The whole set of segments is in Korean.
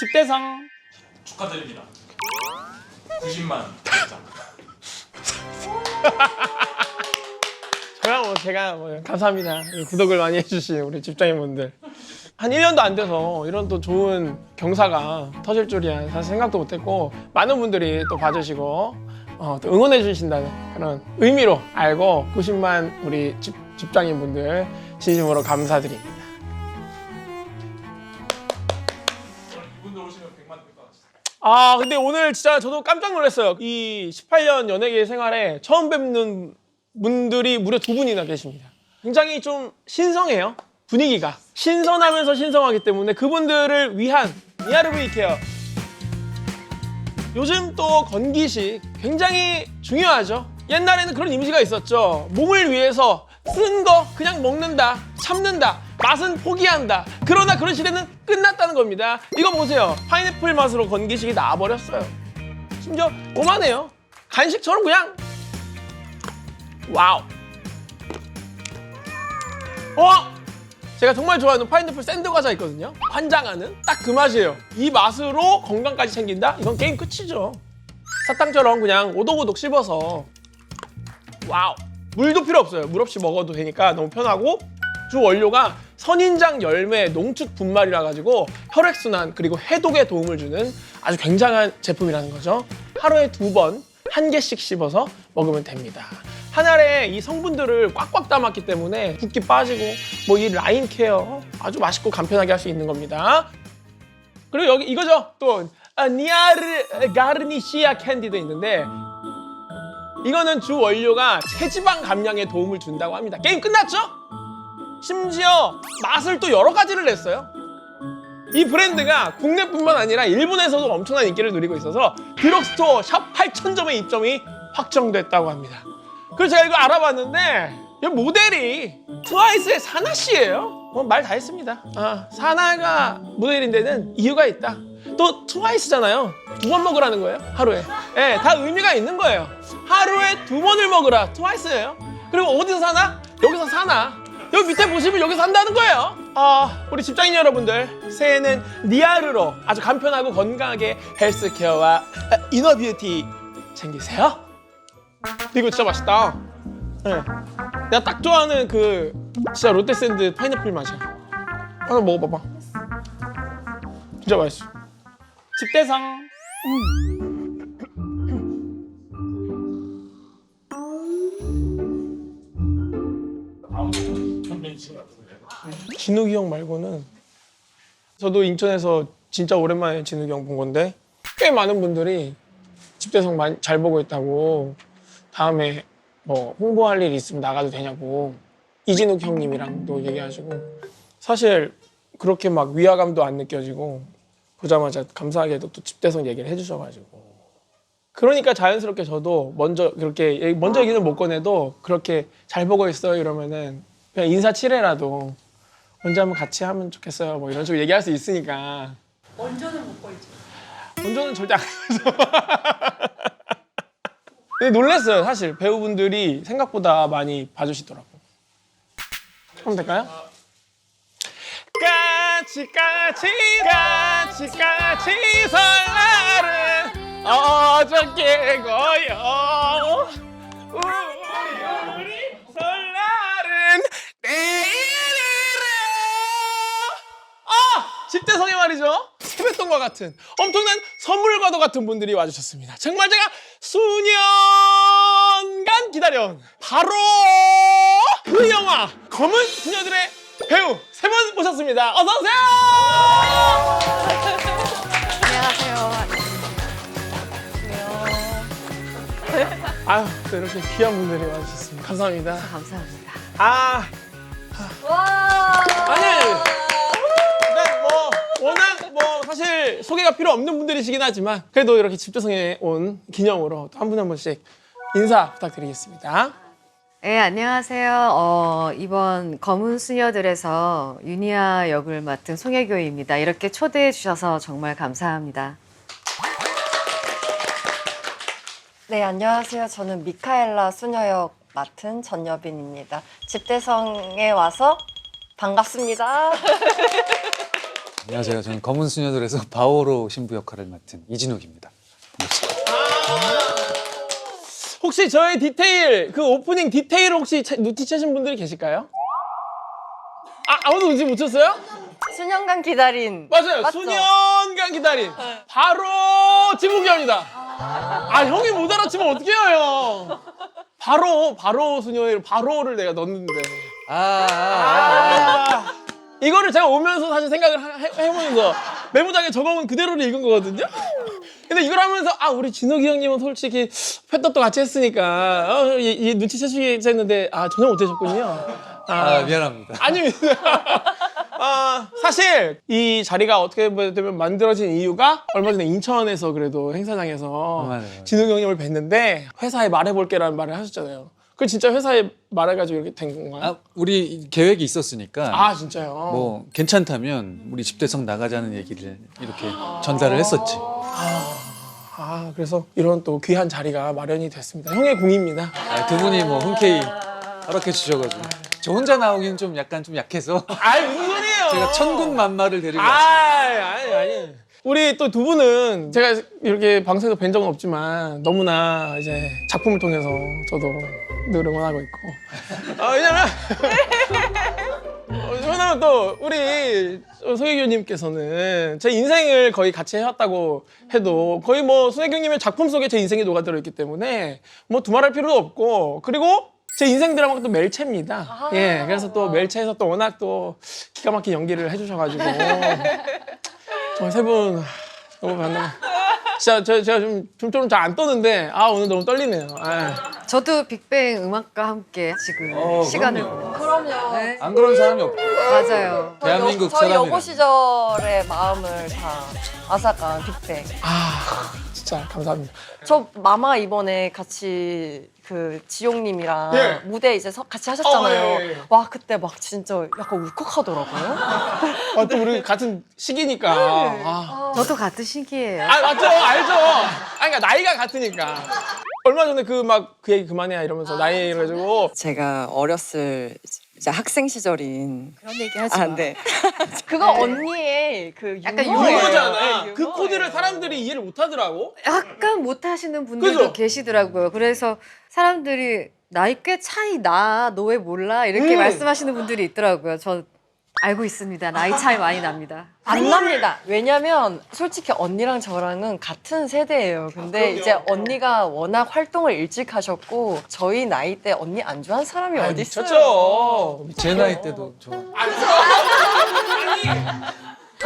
집대성 축하드립니다. 90만 구독자. 제가 감사합니다. 구독을 많이 해주신 우리 집장님분들. 한 1년도 안 돼서 이런 또 좋은 경사가 터질 줄이야 사실 생각도 못했고, 많은 분들이 또 봐주시고 또 응원해 주신다는 그런 의미로 알고 90만 우리 집장님분들 진심으로 감사드립니다. 이분들 오시면 100만 될 것 같아요. 근데 오늘 진짜 저도 깜짝 놀랐어요. 이 18년 연예계 생활에 처음 뵙는 분들이 무려 2분이나 계십니다. 굉장히 좀 신성해요. 분위기가 신선하면서 신성하기 때문에 그분들을 위한 니아르브이 케어. 요즘 또 건기식 굉장히 중요하죠. 옛날에는 그런 이미지가 있었죠. 몸을 위해서 쓴 거 그냥 먹는다, 참는다, 맛은 포기한다. 그러나 그런 시대는 끝났다는 겁니다. 이거 보세요. 파인애플 맛으로 건기식이 나와버렸어요. 심지어 오만해요. 간식처럼 그냥 와우. 제가 정말 좋아하는 파인애플 샌드 과자 있거든요. 환장하는 딱 그 맛이에요. 이 맛으로 건강까지 챙긴다? 이건 게임 끝이죠. 사탕처럼 그냥 오독오독 씹어서 와우. 물도 필요 없어요. 물 없이 먹어도 되니까 너무 편하고, 주 원료가 선인장 열매 농축 분말이라 가지고 혈액순환 그리고 해독에 도움을 주는 아주 굉장한 제품이라는 거죠. 하루에 2번 1개씩 씹어서 먹으면 됩니다. 한 알에 이 성분들을 꽉꽉 담았기 때문에 붓기 빠지고 뭐 이 라인 케어 아주 맛있고 간편하게 할 수 있는 겁니다. 그리고 여기 이거죠. 또 니아르 가르니시아 캔디도 있는데, 이거는 주 원료가 체지방 감량에 도움을 준다고 합니다. 게임 끝났죠? 심지어 맛을 또 여러 가지를 냈어요. 이 브랜드가 국내뿐만 아니라 일본에서도 엄청난 인기를 누리고 있어서 드럭스토어 샵 8000점의 입점이 확정됐다고 합니다. 그래서 제가 이거 알아봤는데 이 모델이 트와이스의 사나 씨예요. 말 다 했습니다. 사나가 모델인 데는 이유가 있다. 또 트와이스잖아요. 2번 먹으라는 거예요, 하루에. 네, 다 의미가 있는 거예요. 하루에 2번을 먹으라, 트와이스예요. 그리고 어디서 사나? 여기서 사나. 여기 밑에 보시면 여기서 산다는 거예요. 우리 집장인 여러분들, 새해에는 니아르로 아주 간편하고 건강하게 헬스케어와 이너 뷰티 챙기세요. 이거 진짜 맛있다. 네. 내가 딱 좋아하는 그 진짜 롯데샌드 파인애플 맛이야. 하나 먹어봐봐. 진짜 맛있어. 집대성. 다음 컨벤션 같은데. 진욱이 형 말고는, 저도 인천에서 진짜 오랜만에 진욱이 형 본 건데 꽤 많은 분들이 집대성 많이 잘 보고 있다고, 다음에 뭐 홍보할 일 있으면 나가도 되냐고 이진욱 형님이랑도 얘기하시고, 사실 그렇게 막 위화감도 안 느껴지고 보자마자 감사하게도 또 집대성 얘기를 해주셔가지고, 그러니까 자연스럽게 저도 먼저 얘기는 못 꺼내도 그렇게 잘 보고 있어요 이러면은 그냥 인사치레라도 언제 한번 같이 하면 좋겠어요 뭐 이런 식으로 얘기할 수 있으니까. 원조는 못 걸죠. 먼저는 절대 안 가죠. 근데 놀랐어요. 사실 배우분들이 생각보다 많이 봐주시더라고요. 하면 될까요? 까치 설날은 어저께 고요. 우리 설날은 내일이래. 집대성의 말이죠. 세뱃돈과 같은 엄청난 선물과도 같은 분들이 와주셨습니다. 정말 제가 수년간 기다려온 바로 그 영화 검은 수녀들의 배우 3분 모셨습니다. 어서 오세요. 안녕하세요. 또 이렇게 귀한 분들이 와주셨습니다. 감사합니다. 감사합니다. 아니, 일단 워낙 사실 소개가 필요 없는 분들이시긴 하지만 그래도 이렇게 집대성에 온 기념으로 또 한 분 한 분씩 인사 부탁드리겠습니다. 네, 안녕하세요. 이번 검은 수녀들에서 유니아 역을 맡은 송혜교입니다. 이렇게 초대해 주셔서 정말 감사합니다. 네, 안녕하세요. 저는 미카엘라 수녀역 맡은 전여빈입니다. 집대성에 와서 반갑습니다. 안녕하세요. 저는 검은 수녀들에서 바오로 신부 역할을 맡은 이진욱입니다. 반갑습니다. 혹시 저의 디테일, 그 오프닝 디테일 혹시 눈치채신 분들이 계실까요? 아무도 눈치 못 챘어요? 수년간 기다린. 맞아요. 맞죠? 수년간 기다린 바로 진욱이 형이다. 형이 못 알아치면 어떡해요, 형. 바로 수녀의 바로를 내가 넣었는데. 이거를 제가 오면서 사실 생각을 해보면서 메모장에 적어온 그대로를 읽은 거거든요. 근데 이걸 하면서 우리 진욱이 형님은 솔직히 펫도 같이 했으니까 이 눈치채시겠 했는데 전혀 못하셨군요. 미안합니다. 아닙니다. 사실 이 자리가 어떻게 보면 만들어진 이유가 얼마 전에 인천에서 그래도 행사장에서 맞아요. 진욱이 형님을 뵀는데 회사에 말해볼게라는 말을 하셨잖아요. 그 진짜 회사에 말해가지고 이렇게 된 건가요? 우리 계획이 있었으니까 진짜요? 뭐 괜찮다면 우리 집대성 나가자는 얘기를 이렇게 전달을 했었지. 그래서 이런 또 귀한 자리가 마련이 됐습니다. 형의 공입니다. 두 분이 뭐 흔쾌히 허락해 주셔가지고 저 혼자 나오기는 좀 약간 좀 약해서 무슨 소리예요? 제가 천군만마를 데리고 왔어요. 아니. 우리 또 두 분은 제가 이렇게 방송에서 뵌 적은 없지만 너무나 이제 작품을 통해서 저도 늘 응원하고 있고. 왜냐면 또 우리 송혜교님께서는 제 인생을 거의 같이 해왔다고 해도 거의 뭐 송혜교님의 작품 속에 제 인생이 녹아들어 있기 때문에 뭐 두말할 필요도 없고, 그리고 제 인생 드라마가 또 멜체입니다. 예, 그래서 또 멜체에서 또 워낙 또 기가 막힌 연기를 해주셔가지고 정말 세 분 너무 반가워. 진짜 제가 좀 잘 안 떠는데 오늘 너무 떨리네요. 저도 빅뱅 음악과 함께 지금 시간을 그럼요. 그럼요. 네. 안 그런 사람이 없고 맞아요. 대한민국 저희 사람이라. 여고 시절의 마음을 다 앗아간 빅뱅. 진짜 감사합니다. 저 마마 이번에 같이 그 지용님이랑 예. 무대 이제 같이 하셨잖아요. 예. 와 그때 막 진짜 약간 울컥하더라고요. 또 우리 같은 시기니까. 저도 같은 시기예요. 맞죠, 알죠. 그러니까 나이가 같으니까. 얼마 전에 그 얘기 그만해야 이러면서 나이 이래가지고 제가 어렸을 이제 학생 시절인 그런 얘기 하지 마. 네. 그거 언니의 그 약간 유머예요. 유머잖아. 네, 그 유머예요. 코드를 사람들이 이해를 못하더라고. 약간 못하시는 분들도 그죠? 계시더라고요. 그래서 사람들이 나이 꽤 차이 나, 너 왜 몰라? 이렇게 말씀하시는 분들이 있더라고요. 저 알고 있습니다. 나이 차이 많이 납니다. 안 납니다. 왜냐면 솔직히 언니랑 저랑은 같은 세대예요. 근데 이제 언니가 워낙 활동을 일찍 하셨고 저희 나이 때 언니 안 좋아하는 사람이 어디 있어요? 미쳤죠. 제 나이 때도 저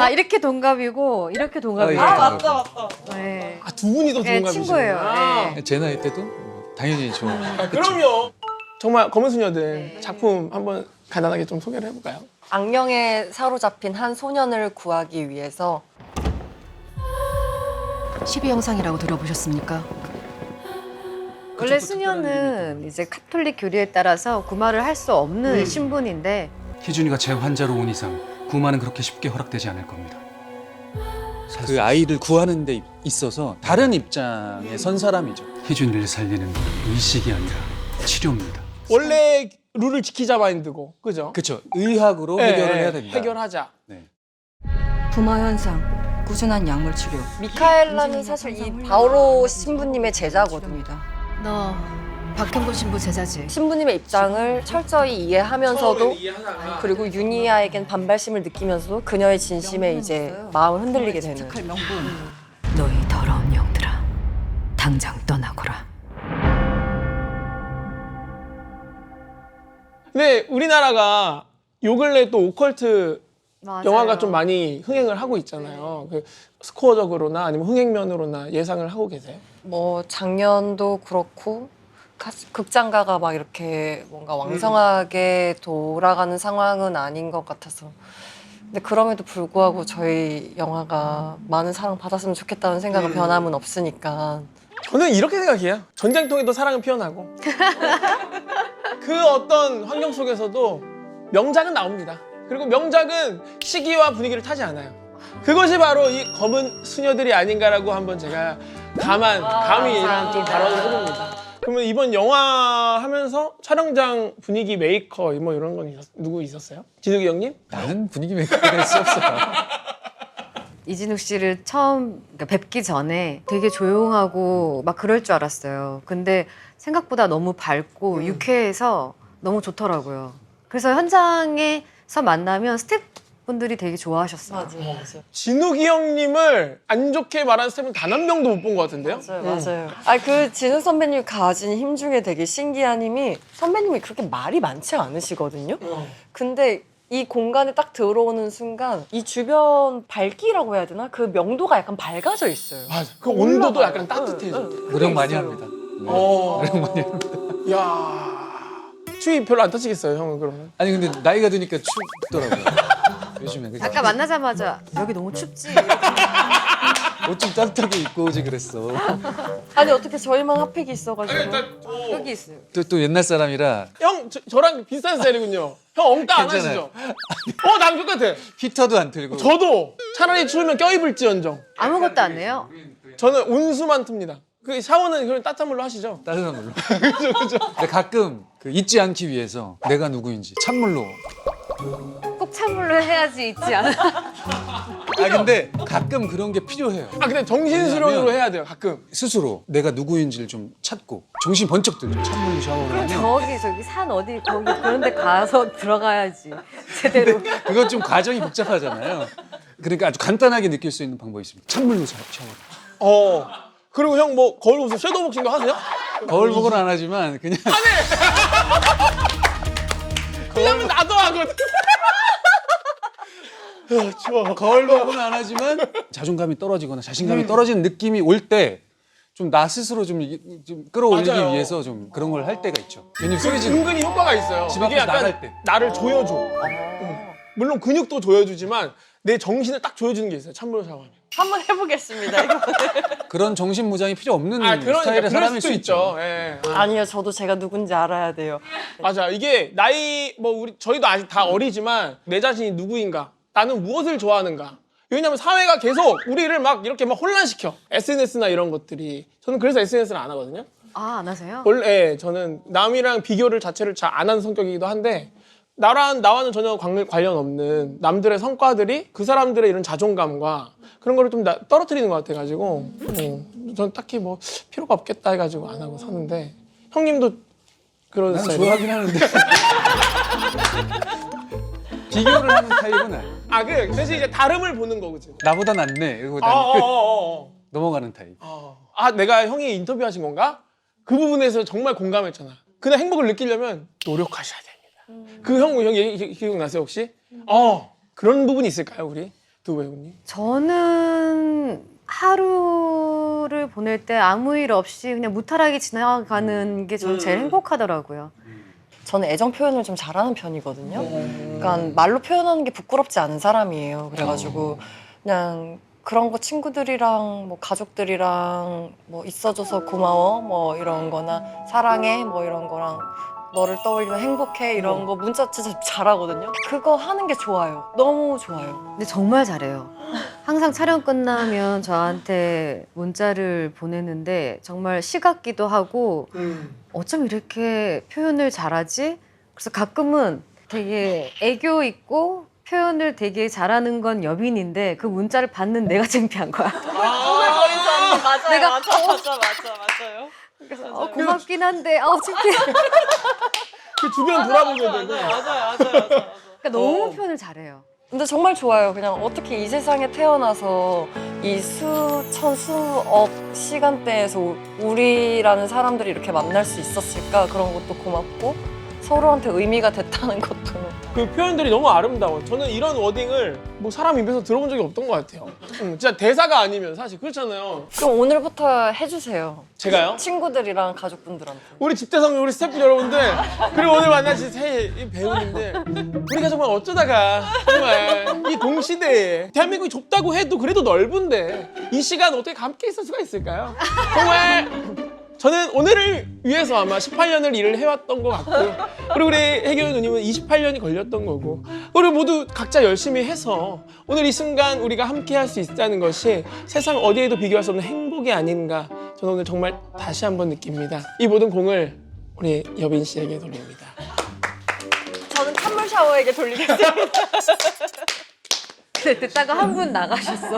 이렇게 동갑이고 이렇게 동갑이에요. 맞다. 네. 두 분이 더 네, 동갑이시구나. 친구예요. 네. 제 나이 때도 당연히 저 그럼요. 정말 검은 수녀들 네. 작품 한번 간단하게 좀 소개를 해볼까요? 악령에 사로잡힌 한 소년을 구하기 위해서 12형상이라고 들어보셨습니까? 원래 수녀는 이제 카톨릭 교리에 따라서 구마를 할 수 없는 신분인데 희준이가 제 환자로 온 이상 구마는 그렇게 쉽게 허락되지 않을 겁니다. 그 아이를 구하는 데 있어서 다른 입장에 선 사람이죠. 희준이를 살리는 건 의식이 아니라 치료입니다. 원래 룰을 지키자 마인드고, 그죠? 그렇죠. 의학으로 해결을 해야 된다. 해결하자. 네. 부마 현상, 꾸준한 약물 치료. 미카엘라는 사실 이 바오로 신부님의 제자거든요. 너 박형근 신부 제자지? 신부님의 입장을 철저히 이해하면서도 그리고 유니아에겐 반발심을 느끼면서도 그녀의 진심에 이제 마음을 흔들리게 되는. 착할 명분. 너희 더러운 영들아, 당장 떠나거라. 근데 우리나라가 요 근래 또 오컬트 맞아요. 영화가 좀 많이 흥행을 하고 있잖아요. 그 스코어적으로나 아니면 흥행면으로나 예상을 하고 계세요? 뭐 작년도 그렇고 극장가가 막 이렇게 뭔가 왕성하게 돌아가는 상황은 아닌 것 같아서. 근데 그럼에도 불구하고 저희 영화가 많은 사랑 받았으면 좋겠다는 생각은 변함은 없으니까. 저는 이렇게 생각해요. 전쟁통에도 사랑은 피어나고 그 어떤 환경 속에서도 명작은 나옵니다. 그리고 명작은 시기와 분위기를 타지 않아요. 그것이 바로 이 검은 수녀들이 아닌가라고 한번 제가 감히 이런 좀 발언을 해봅니다. 그러면 이번 영화 하면서 촬영장 분위기 메이커 뭐 이런 건 누구 있었어요? 진욱이 형님? 나는 분위기 메이커가 될 수 없어요. 이진욱 씨를 처음 그러니까 뵙기 전에 되게 조용하고 막 그럴 줄 알았어요. 근데 생각보다 너무 밝고 유쾌해서 너무 좋더라고요. 그래서 현장에서 만나면 스태프분들이 되게 좋아하셨어요. 맞아요. 진욱이 형님을 안 좋게 말하는 스태프는 단 한 명도 못 본 것 같은데요? 맞아요. 아, 그 진욱 선배님 가진 힘 중에 되게 신기한 힘이 선배님이 그렇게 말이 많지 않으시거든요. 근데 이 공간에 딱 들어오는 순간 이 주변 밝기라고 해야 되나? 그 명도가 약간 밝아져 있어요. 맞아. 그 온도도 약간 따뜻해져. 노력 많이 합니다. 노력 많이 합니다. 야, 추위 별로 안 타시겠어요, 형은 그러면? 아니 근데 나이가 드니까 춥더라고요. 요즘에. 아까 만나자마자 여기 너무 춥지. 옷 좀 따뜻하게 입고 오지 그랬어. 아니 어떻게 저희만 핫팩이 있어가지고. 여기 있어요. 또 옛날 사람이라 형, 저랑 비슷한 스타일이군요. 형 엉따 안 괜찮아요. 하시죠? 나랑 똑같아. 히터도 안 틀고. 저도 차라리 추우면 껴입을지언정. 아무것도 안 해요. 저는 온수만 틈니다. 그 샤워는 그런 따뜻한 물로 하시죠? 따뜻한 물로. 근데 가끔 그 잊지 않기 위해서 내가 누구인지 찬물로. 꼭 찬물로 해야지 있지 않아? 아 근데 가끔 그런 게 필요해요. 근데 정신수련으로 해야 돼요, 가끔. 스스로 내가 누구인지를 좀 찾고 정신 번쩍 들죠. 찬물로 샤워를 하면 저기 산 어디 거기 그런 데 가서 들어가야지 제대로. 그건 좀 과정이 복잡하잖아요. 그러니까 아주 간단하게 느낄 수 있는 방법이 있습니다. 찬물로 샤워. 그리고 형 뭐 거울 보면서 섀도우 복싱도 하세요? 거울 보고는 안 하지만 그냥 그러면 나도 하거든. 추워. 거울 보고는 안 하지만 자존감이 떨어지거나 자신감이 떨어지는 느낌이 올 때 좀 나 스스로 좀 끌어올리기 맞아요. 위해서 좀 그런 걸 할 때가 있죠. 괜히 소리 지르고 은근히 효과가 있어요. 집 이게 앞에서 약간 나갈 때. 나를 조여줘. 물론 근육도 조여주지만 내 정신을 딱 조여주는 게 있어요. 찬물로 샤워하면. 한번 해보겠습니다. 이거. 그런 정신 무장이 필요 없는 그러니까 스타일의 그럴 사람일 수도 수 있죠. 예. 아니요, 저도 제가 누군지 알아야 돼요. 맞아. 이게 나이 저희도 아직 다 어리지만 내 자신이 누구인가? 나는 무엇을 좋아하는가? 왜냐면 사회가 계속 우리를 막 이렇게 막 혼란시켜. SNS나 이런 것들이. 저는 그래서 SNS를 안 하거든요. 안 하세요? 원래 저는 남이랑 비교를 자체를 잘 안 하는 성격이기도 한데 나와는 전혀 관련 없는 남들의 성과들이 그 사람들의 이런 자존감과 그런 거를 좀 떨어뜨리는 것 같아가지고 저는 딱히 뭐 필요가 없겠다 해가지고 안 하고 사는데 형님도 그런 난 스타일이에요? 좋아하긴 하는데 비교를 하는 타입은 아니에요. 대신 이제 다름을 보는 거지. 나보다 낫네 이러고 나는 끝 넘어가는 타입. 내가 형이 인터뷰하신 건가? 그 부분에서 정말 공감했잖아. 그냥 행복을 느끼려면 노력하셔야 됩니다. 그 형 기억나세요 혹시? 그런 부분이 있을까요 우리 두 배우님? 저는 하루를 보낼 때 아무 일 없이 그냥 무탈하게 지나가는 게 저는 제일 행복하더라고요. 저는 애정 표현을 좀 잘하는 편이거든요. 그러니까 말로 표현하는 게 부끄럽지 않은 사람이에요. 그래가지고 그냥 그런 거 친구들이랑 뭐 가족들이랑 뭐 있어줘서 고마워 뭐 이런 거나 사랑해 뭐 이런 거랑 너를 떠올리면 행복해 이런 거 문자 진짜 잘하거든요. 그거 하는 게 좋아요. 너무 좋아요. 근데 정말 잘해요. 항상 촬영 끝나면 저한테 문자를 보내는데 정말 시같기도 하고 어쩜 이렇게 표현을 잘하지? 그래서 가끔은 되게 애교 있고 표현을 되게 잘하는 건 여빈인데 그 문자를 받는 내가 창피한 거야. 맞아요. 내가 맞아요. 그래서 고맙긴 한데 창피해. 그 주변 돌아보게 되고. 맞아요. 그러니까 너무 표현을 잘해요. 근데 정말 좋아요. 그냥 어떻게 이 세상에 태어나서 이 수천 수억 시간대에서 우리라는 사람들이 이렇게 만날 수 있었을까 그런 것도 고맙고 서로한테 의미가 됐다는 것도. 그 표현들이 너무 아름다워. 저는 이런 워딩을 뭐 사람 입에서 들어본 적이 없던 것 같아요. 진짜 대사가 아니면 사실 그렇잖아요. 그럼 오늘부터 해주세요. 제가요? 친구들이랑 가족분들한테. 우리 집대성 우리 스태프 여러분들 그리고 오늘 만나신 새 배우님들 우리가 정말 어쩌다가 정말 이 동시대에 대한민국이 좁다고 해도 그래도 넓은데 이 시간 어떻게 함께 있을 수가 있을까요? 정말 저는 오늘을 위해서 아마 18년을 일을 해왔던 것 같고 그리고 우리 혜교 누님은 28년이 걸렸던 거고 우리 모두 각자 열심히 해서 오늘 이 순간 우리가 함께 할 수 있다는 것이 세상 어디에도 비교할 수 없는 행복이 아닌가 저는 오늘 정말 다시 한번 느낍니다. 이 모든 공을 우리 여빈 씨에게 돌립니다. 저는 찬물 샤워에게 돌리겠습니다. 네, 듣다가 한 분 나가셨어.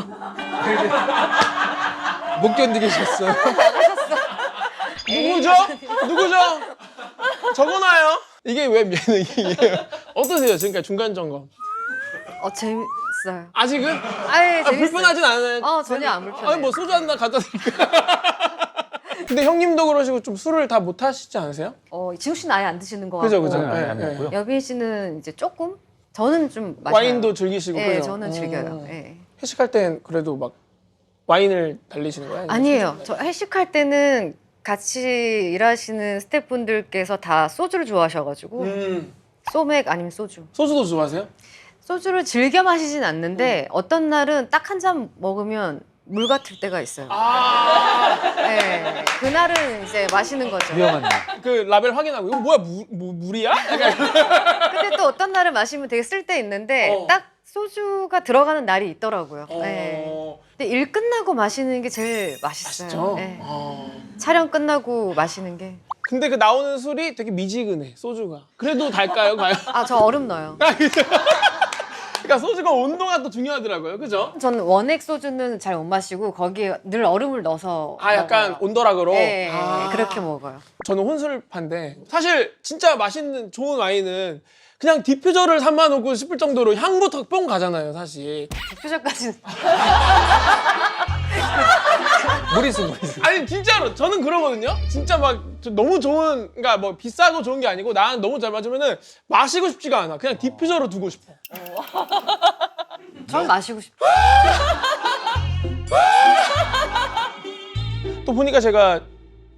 못 견디겠어요. 누구죠? 누구죠? 적어놔요. 이게 왜 예능이에요? 어떠세요? 지금까지 중간 점검. 재밌어요. 아직은? 아예 재밌어요. 불편하진 않아요? 전혀 안 불편해요. 아니 뭐 소주 한 잔 갖다 드릴까? 근데 형님도 그러시고 좀 술을 다 못 하시지 않으세요? 지우 씨는 아예 안 드시는 거 그죠, 같고. 그죠. 저는 안 예, 예. 먹고요. 여빈 씨는 이제 조금? 저는 좀 마셔요. 와인도 즐기시고 네, 그죠? 저는 즐겨요. 네. 회식할 땐 그래도 막 와인을 달리시는 거예요? 아니에요. 저 회식할 때는 같이 일하시는 스태프분들께서 다 소주를 좋아하셔가지고 소맥 아니면 소주. 소주도 좋아하세요? 소주를 즐겨 마시진 않는데 어떤 날은 딱 한 잔 먹으면 물 같을 때가 있어요. 네, 그날은 이제 마시는 거죠. 위험한 일. 그 라벨 확인하고 이거 뭐야 물이야? 약간 근데 또 어떤 날은 마시면 되게 쓸 때 있는데 딱 소주가 들어가는 날이 있더라고요. 네. 근데 일 끝나고 마시는 게 제일 맛있어요. 맛있죠? 네. 촬영 끝나고 마시는 게. 근데 그 나오는 술이 되게 미지근해 소주가. 그래도 달까요? 과연? 저 얼음 넣어요. 그러니까 소주가 온도가 또 중요하더라고요. 그죠? 저는 원액 소주는 잘 못 마시고 거기에 늘 얼음을 넣어서 약간 먹어요. 온도락으로? 네, 그렇게 먹어요. 저는 혼술파인데 사실 진짜 맛있는 좋은 와인은 그냥 디퓨저를 사놔놓고 싶을 정도로 향부터 뽕 가잖아요, 사실. 디퓨저까지는 무리수. 아니 진짜로 저는 그러거든요. 진짜 막 너무 좋은, 그러니까 뭐 비싸고 좋은 게 아니고 나랑 너무 잘 맞으면은 마시고 싶지가 않아. 그냥 디퓨저로 두고 싶어. 전 마시고 싶어요. 또 보니까 제가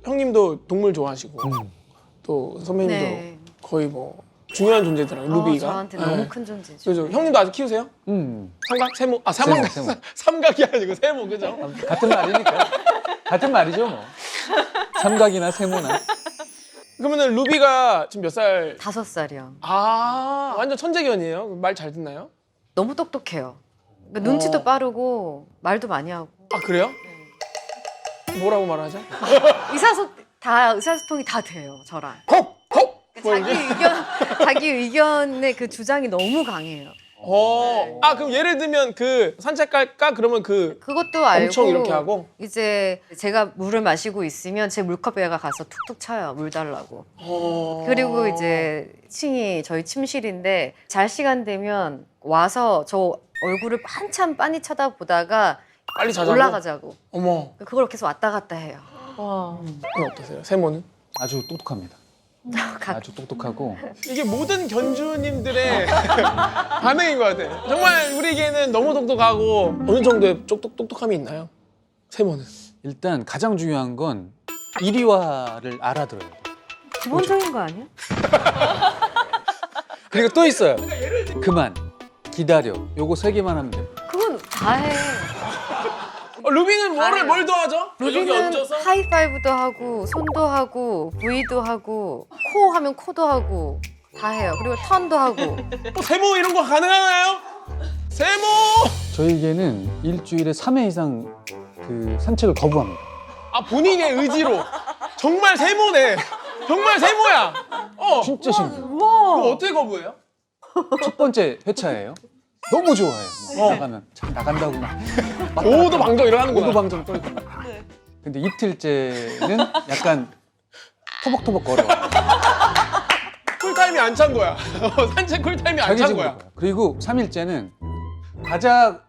형님도 동물 좋아하시고 또 선배님도 네. 거의 뭐 중요한 존재더라고요. 루비가. 저한테 네. 너무 큰 존재죠. 그죠. 형님도 아직 키우세요? 삼각? 세모? 삼각. 세모. 삼각이 아니고 세모, 그죠? 같은 말이니까. 같은 말이죠 뭐. 삼각이나 세모나. 그러면은 루비가 지금 몇 살? 5살이요. 완전 천재견이에요. 말 잘 듣나요? 너무 똑똑해요. 그러니까 눈치도 빠르고 말도 많이 하고. 그래요? 뭐라고 말하죠? 의사소통이 다 돼요, 저랑. 헉! 헉! 뭐 자기 의견의 그 주장이 너무 강해요. 그럼 예를 들면 그 산책 갈까? 그러면 그것도 알고 엄청 이렇게 하고? 이제 제가 물을 마시고 있으면 제 물컵에가 가서 툭툭 쳐요. 물 달라고. 그리고 이제 저희 침실인데 잘 시간 되면 와서 저 얼굴을 한참 빤히 쳐다보다가 빨리 자자고? 올라가자고. 어머. 그걸 계속 왔다 갔다 해요. 그건 어떠세요? 세모는? 아주 똑똑합니다. 아주 똑똑하고. 이게 모든 견주님들의 반응인 것 같아요. 정말 우리에게는 너무 똑똑하고 어느 정도의 똑똑함이 있나요? 세모는? 일단 가장 중요한 건 일위화를 알아들어야 돼. 기본적인 거 아니야? 그리고 또 있어요. 그만, 기다려. 요거 3개만 하면 돼. 그건 다 해. 루비는 뭘 도와줘? 여기 루비는 얹어서? 하이파이브도 하고 손도 하고 V도 하고 코 하면 코도 하고 다 해요. 그리고 턴도 하고. 세모 이런 거 가능하나요? 세모! 저에게는 일주일에 3회 이상 그 산책을 거부합니다. 본인의 의지로. 정말 세모네. 정말 세모야. 진짜 신기해요. 그거 어떻게 거부해요? 첫 번째 회차예요. 너무 좋아해요. 나가면 참 나간다고 막 오도방정 이러는구나. 오도방정 떨고. 근데 이틀째는 약간 토벅토벅 걸어. 쿨타임이 안 찬 거야. 산책 쿨타임이 안 자기 찬 집으로 거야. 가요. 그리고 3일째는 가자.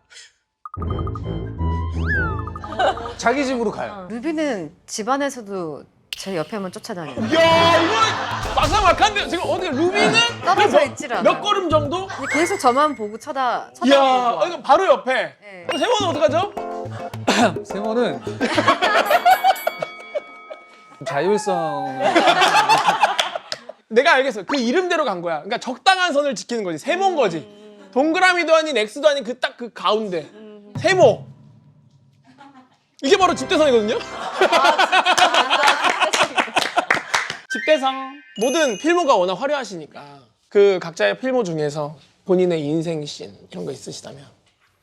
자기 집으로 가요. 루비는 집안에서도 제 옆에만 쫓아다녀요. 이야, 이거 마사막한데 지금 어디 루비는 떨어져 있질 않아요. 몇 걸음 정도? 근데 계속 저만 보고 쳐다보고 이야, 와. 이거 바로 옆에. 네. 그럼 세모는 어떡하죠? 세모는 자율성. 내가 알겠어. 그 이름대로 간 거야. 그러니까 적당한 선을 지키는 거지. 세모인 거지. 동그라미도 아닌 X도 아닌 그 딱 그 가운데. 세모. 이게 바로 집대성이거든요. 집대성. 모든 필모가 워낙 화려하시니까 그 각자의 필모 중에서 본인의 인생 씬 이런 거 있으시다면?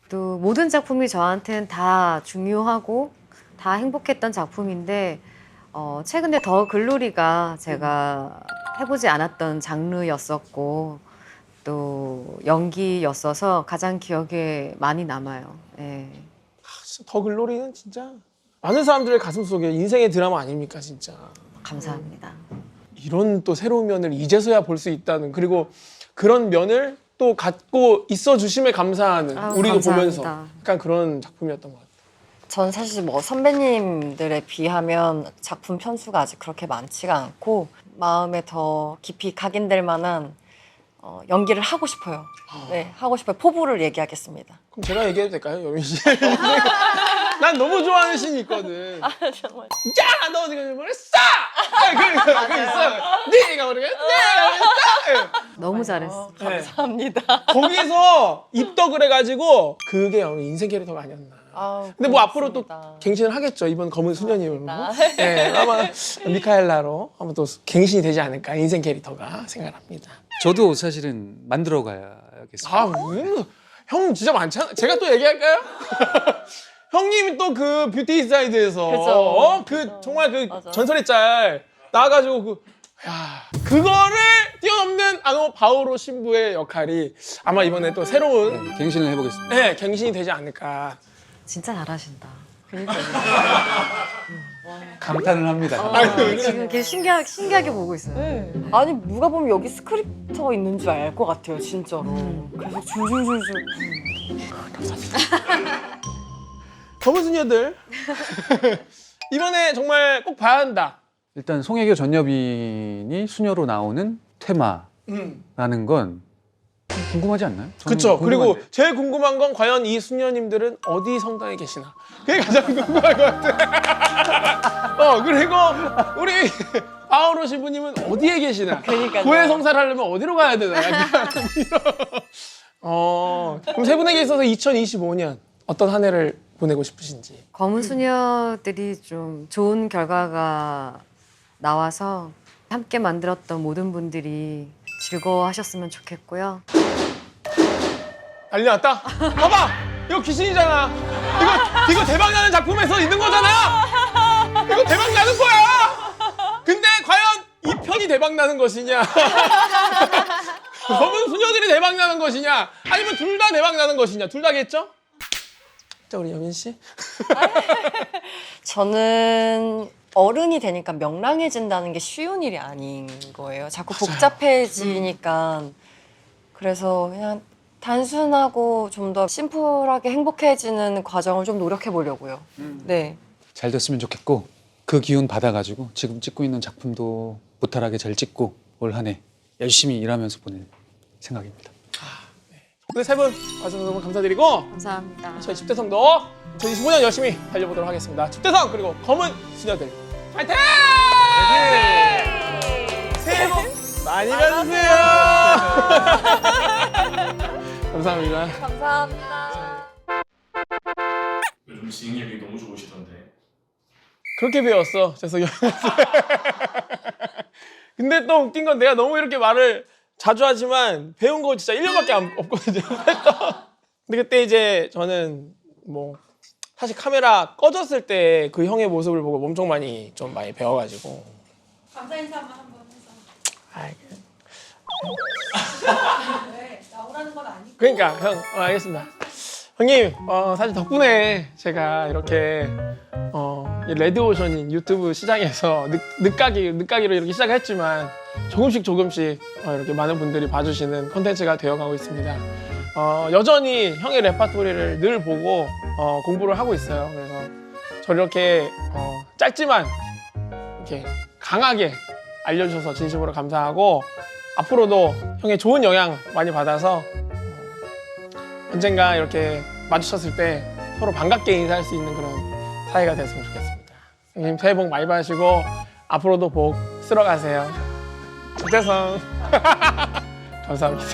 또 모든 작품이 저한테는 다 중요하고 다 행복했던 작품인데 최근에 더 글로리가 제가 해보지 않았던 장르였었고 또 연기였어서 가장 기억에 많이 남아요. 예. 진짜 더 글로리는 진짜 많은 사람들의 가슴 속에 인생의 드라마 아닙니까 진짜. 감사합니다. 이런 또 새로운 면을 이제서야 볼 수 있다는, 그리고 그런 면을 또 갖고 있어 주심에 감사하는 아유, 우리도 감사합니다. 보면서 약간 그런 작품이었던 것 같아요. 전 사실 뭐 선배님들에 비하면 작품 편수가 아직 그렇게 많지가 않고 마음에 더 깊이 각인될 만한 연기를 하고 싶어요. 네, 하고 싶어요. 포부를 얘기하겠습니다. 그럼 제가 얘기해도 될까요, 여민 씨? 난 너무 좋아하는 씬이 있거든. 정말. 야, 너 지금 뭘 싸! 그 있어요. 네가 모르겠? 네가 너무 잘했어. 감사합니다. 거기서 입덕을 해가지고 그게 인생 캐릭터가 아니었나. 아우, 근데 뭐 앞으로 또 고맙습니다. 갱신을 하겠죠. 이번 검은 수녀님으로. 감사합니다. 네, 아마 미카엘라로 한번 또 갱신이 되지 않을까, 인생 캐릭터가 생각합니다. 저도 사실은 만들어 가야겠습니다. 아, 형 진짜 많잖아. 제가 또 얘기할까요? 형님이 또 그 뷰티 인사이드에서 그죠. 그 정말 그 맞아. 전설의 짤 나와가지고 그거를 뛰어넘는 바오로 신부의 역할이 아마 이번에 또 새로운 갱신을 해보겠습니다. 네, 갱신이 되지 않을까. 진짜 잘하신다. 감탄을 합니다. 지금 이렇게 신기하게 보고 있어요. 아니 누가 보면 여기 스크립터 있는 줄 알 것 같아요, 진짜로. 계속 줄줄줄줄. 검은 수녀들 이번에 정말 꼭 봐야 한다. 일단 송혜교 전여빈이 수녀로 나오는 테마라는 건 궁금하지 않나요? 저는 그렇죠. 그리고 궁금한데. 제일 궁금한 건 과연 이 수녀님들은 어디 성당에 계시나. 그게 가장 궁금할 것 같아. 그리고 우리 바오로 신부님은 어디에 계시나. 그러니까요. 고해 성사를 하려면 어디로 가야 되나. 약간 그럼 세 분에게 있어서 2025년 어떤 한 해를 보내고 싶으신지. 검은 수녀들이 좀 좋은 결과가 나와서 함께 만들었던 모든 분들이 즐거워하셨으면 좋겠고요. 난리 났다. 봐봐, 이거 귀신이잖아. 이거 대박 나는 작품에서 있는 거잖아. 이거 대박 나는 거야. 근데 과연 이 편이 대박 나는 것이냐? 검은 수녀들이 대박 나는 것이냐? 아니면 둘 다 대박 나는 것이냐? 둘 다겠죠? 자, 우리 여민 씨. 저는 어른이 되니까 명랑해진다는 게 쉬운 일이 아닌 거예요. 자꾸 복잡해지니까. 그래서 그냥 단순하고 좀 더 심플하게 행복해지는 과정을 좀 노력해 보려고요. 네. 잘 됐으면 좋겠고 그 기운 받아가지고 지금 찍고 있는 작품도 무탈하게 잘 찍고 올 한 해 열심히 일하면서 보낼 생각입니다. 오늘 세 분 와주셔서 너무 감사드리고 감사합니다. 저희 집대성도 2025년 열심히 달려보도록 하겠습니다. 집대성 그리고 검은 수녀들 파이팅! 새해 복 많이 받으세요. 감사합니다. 감사합니다. 요즘 지능력이 너무 좋으시던데. 그렇게 배웠어. 죄송해요. 근데 또 웃긴 건 내가 너무 이렇게 말을 자주 하지만 배운 거 진짜 1년밖에 없거든요. 근데 그때 이제 저는 뭐 사실 카메라 꺼졌을 때 그 형의 모습을 보고 엄청 많이 배워가지고. 감사 인사 한번 해서. 왜 나오라는 건 아니고. 그러니까 형 알겠습니다. 형님 사실 덕분에 제가 이렇게 이 레드오션인 유튜브 시장에서 늦가기로 이렇게 시작했지만 조금씩 이렇게 많은 분들이 봐주시는 콘텐츠가 되어가고 있습니다. 여전히 형의 레파토리를 늘 보고 공부를 하고 있어요. 그래서 저를 이렇게 짧지만 이렇게 강하게 알려주셔서 진심으로 감사하고 앞으로도 형의 좋은 영향 많이 받아서 언젠가 이렇게 마주쳤을 때 서로 반갑게 인사할 수 있는 그런 사이가 됐으면 좋겠습니다. 형님 새해 복 많이 받으시고 앞으로도 복 쓸어가세요. 집대성 감사합니다.